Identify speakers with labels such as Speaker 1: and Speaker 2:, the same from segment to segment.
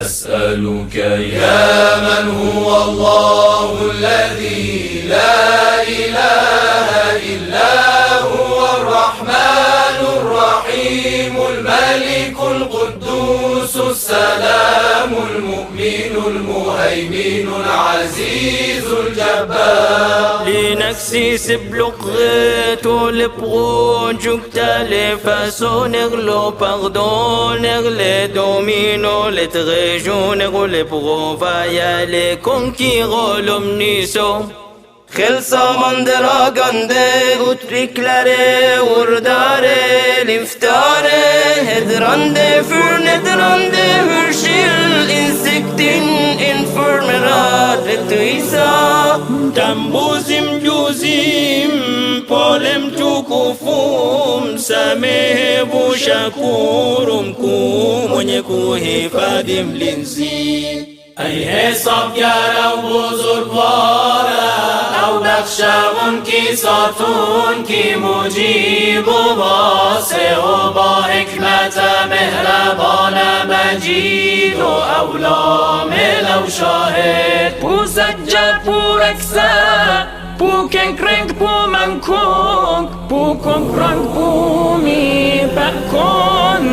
Speaker 1: أسألك يا من هو الله الذي لا إله إلا هو الرحمن الرحيم الملك القدوس السلام المؤمن المهيمن العزيز الجبار.
Speaker 2: لنكسي سبلقغت ولبغون جوكتالي فاسو نغلو باردون نغلي دومينو لتغيجو نغلي بغو فايا لكم كي غولم نيسو خلصا من دراغانده uttrycklare ordare liftare hedrande förnedrande hurskill insiktin informerar rättvisa tambuzim juzim polem tukufum samehe bushakurum ku mwenye kuhifadhi mlinzi. ای حسابگر و بزرگواره او بخشون کی ساتون کی مجیب و واسع و با حکمت مهربان مجید و اولامل و شاهد پو سجد پو رکسه پو کنکرنگ پو منکونگ پو کنکرنگ پو می بکن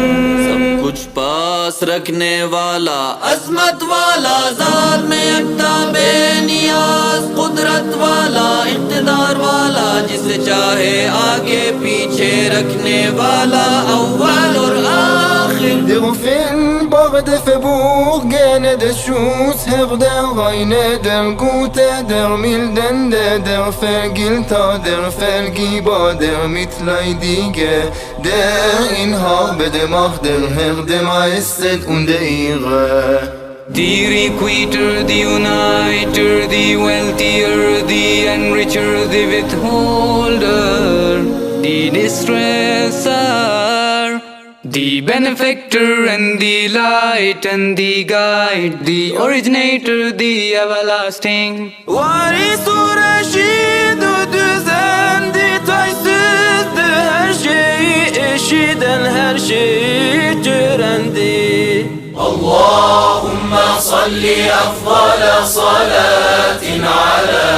Speaker 2: कुछ पास रखने वाला अज़मत वाला ज़ात में यकता बेनियाज़ कुदरत वाला इक़्तिदार वाला जिसे चाहे आगे पीछे रखने वाला अव्वल और आखिर. Der fin bagde feburg gene de shus her der reine der gute der mildende der vergilta der vergiba der mitleidige der inhar bedemach der the maested und der Ehre. The requiter, the uniter, the wealthier, the enricher, the withholder, the distresser, the benefactor and the light and the guide, the originator, the everlasting. Varisu Reşid-u düzen, the taysız, the her şeyi eşiden her şeyi görendi.
Speaker 1: اللهم صل أفضل صلاة على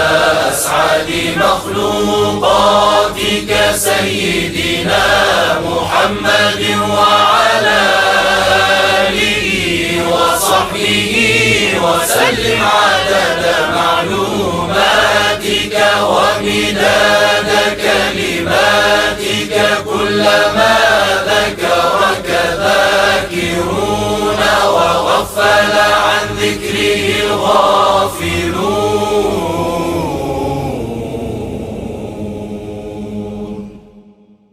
Speaker 1: أسعد مخلوقاتك سيدنا محمد وعلى آله وصحبه وسلم عدد معلوماتك ومداد كلماتك كلما ذكرك ذاكرون وغفل عن ذكره الغافل